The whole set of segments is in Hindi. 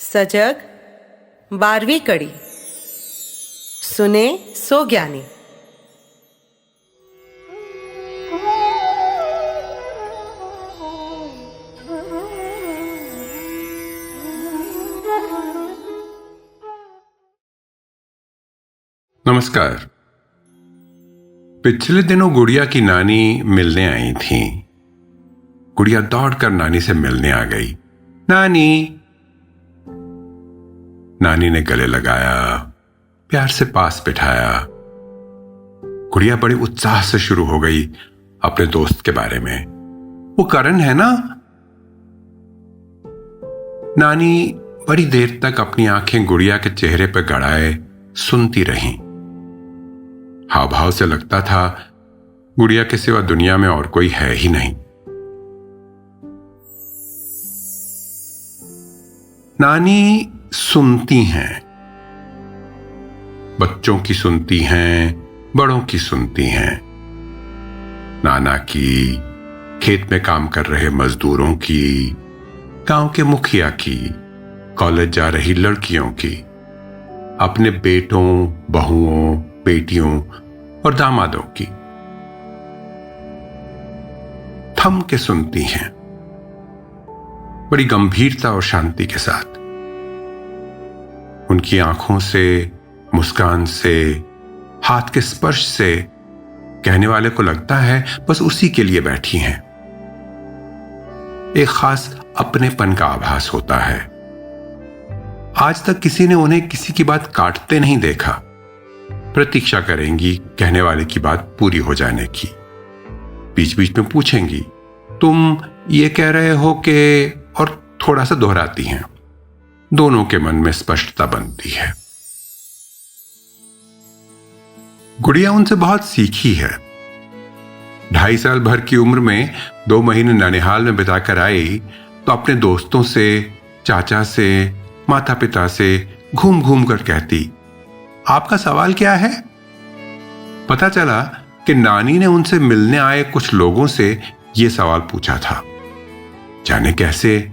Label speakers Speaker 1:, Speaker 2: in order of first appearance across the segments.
Speaker 1: सजग 12वीं कड़ी। सुने सो ज्ञानी।
Speaker 2: नमस्कार। पिछले दिनों गुड़िया की नानी मिलने आई थी। गुड़िया दौड़कर नानी से मिलने आ गई। नानी नानी ने गले लगाया, प्यार से पास बिठाया। गुड़िया बड़े उत्साह से शुरू हो गई अपने दोस्त के बारे में। वो करण है ना? नानी बड़ी देर तक अपनी आंखें गुड़िया के चेहरे पर गड़ाए सुनती रहीं। हाव भाव से लगता था गुड़िया के सिवा दुनिया में और कोई है ही नहीं। नानी सुनती हैं, बच्चों की सुनती हैं, बड़ों की सुनती हैं, नाना की, खेत में काम कर रहे मजदूरों की, गांव के मुखिया की, कॉलेज जा रही लड़कियों की, अपने बेटों, बहुओं, बेटियों और दामादों की। थम के सुनती हैं, बड़ी गंभीरता और शांति के साथ। उनकी आंखों से, मुस्कान से, हाथ के स्पर्श से कहने वाले को लगता है बस उसी के लिए बैठी हैं। एक खास अपनेपन का आभास होता है। आज तक किसी ने उन्हें किसी की बात काटते नहीं देखा। प्रतीक्षा करेंगी कहने वाले की बात पूरी हो जाने की। बीच बीच में पूछेंगी, तुम ये कह रहे हो कि, और थोड़ा सा दोहराती हैं। दोनों के मन में स्पष्टता बनती है। गुड़िया उनसे बहुत सीखी है। 2.5 साल भर की उम्र में 2 महीने ननिहाल में बिताकर आई तो अपने दोस्तों से, चाचा से, माता पिता से घूम घूम कर कहती, आपका सवाल क्या है? पता चला कि नानी ने उनसे मिलने आए कुछ लोगों से यह सवाल पूछा था। जाने कैसे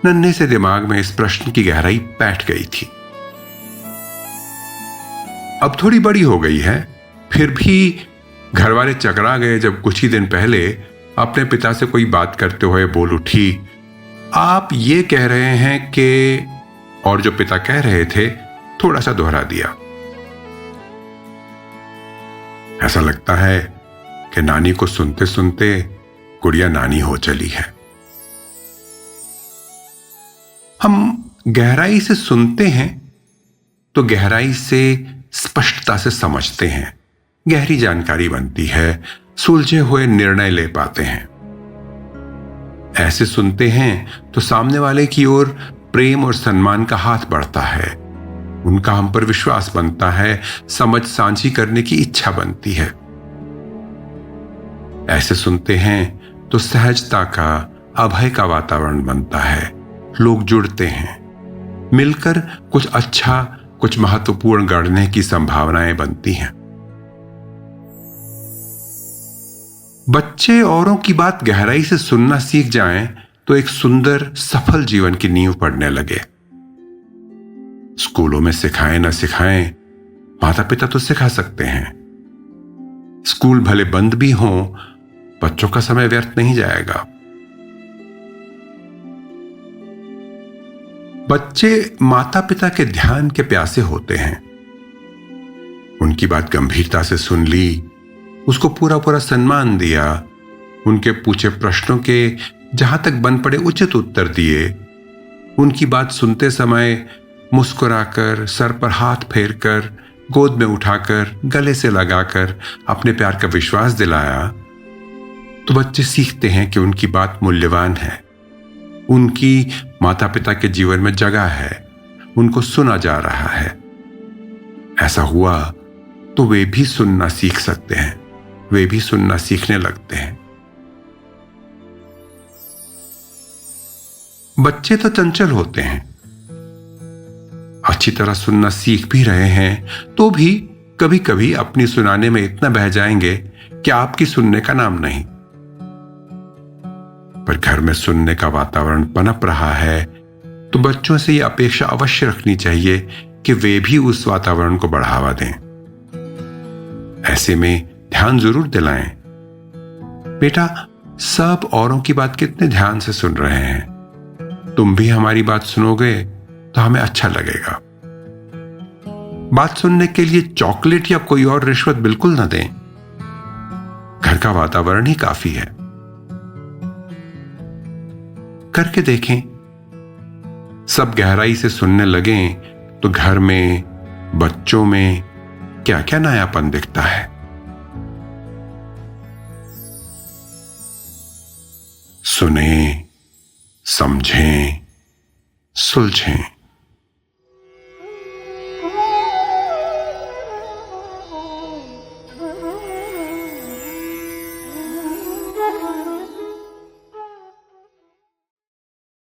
Speaker 2: नन्हे से दिमाग में इस प्रश्न की गहराई बैठ गई थी। अब थोड़ी बड़ी हो गई है, फिर भी घर वाले चकरा गए जब कुछ ही दिन पहले अपने पिता से कोई बात करते हुए बोल उठी, आप ये कह रहे हैं कि, और जो पिता कह रहे थे थोड़ा सा दोहरा दिया। ऐसा लगता है कि नानी को सुनते सुनते गुड़िया नानी हो चली है। हम गहराई से सुनते हैं तो गहराई से, स्पष्टता से समझते हैं। गहरी जानकारी बनती है, सुलझे हुए निर्णय ले पाते हैं। ऐसे सुनते हैं तो सामने वाले की ओर प्रेम और सम्मान का हाथ बढ़ता है। उनका हम पर विश्वास बनता है, समझ साझी करने की इच्छा बनती है। ऐसे सुनते हैं तो सहजता का, अभय का वातावरण बनता है। लोग जुड़ते हैं, मिलकर कुछ अच्छा, कुछ महत्वपूर्ण गढ़ने की संभावनाएं बनती हैं। बच्चे औरों की बात गहराई से सुनना सीख जाएं तो एक सुंदर, सफल जीवन की नींव पड़ने लगे। स्कूलों में सिखाएं न सिखाएं, माता पिता तो सिखा सकते हैं। स्कूल भले बंद भी हों, बच्चों का समय व्यर्थ नहीं जाएगा। बच्चे माता पिता के ध्यान के प्यासे होते हैं। उनकी बात गंभीरता से सुन ली, उसको पूरा पूरा सम्मान दिया, उनके पूछे प्रश्नों के जहां तक बन पड़े उचित उत्तर दिए। उनकी बात सुनते समय मुस्कुराकर, सर पर हाथ फेरकर, गोद में उठाकर, गले से लगाकर अपने प्यार का विश्वास दिलाया तो बच्चे सीखते हैं कि उनकी बात मूल्यवान है। उनकी माता पिता के जीवन में जगह है, उनको सुना जा रहा है। ऐसा हुआ तो वे भी सुनना सीख सकते हैं, वे भी सुनना सीखने लगते हैं। बच्चे तो चंचल होते हैं। अच्छी तरह सुनना सीख भी रहे हैं तो भी कभी कभी अपनी सुनाने में इतना बह जाएंगे कि आपकी सुनने का नाम नहीं। पर घर में सुनने का वातावरण पनप रहा है तो बच्चों से यह अपेक्षा अवश्य रखनी चाहिए कि वे भी उस वातावरण को बढ़ावा दें। ऐसे में ध्यान जरूर दिलाएं, बेटा सब औरों की बात कितने ध्यान से सुन रहे हैं, तुम भी हमारी बात सुनोगे तो हमें अच्छा लगेगा। बात सुनने के लिए चॉकलेट या कोई और रिश्वत बिल्कुल न दें, घर का वातावरण ही काफी है। करके देखें, सब गहराई से सुनने लगें तो घर में, बच्चों में क्या क्या नयापन दिखता है। सुने, समझें, सुलझें।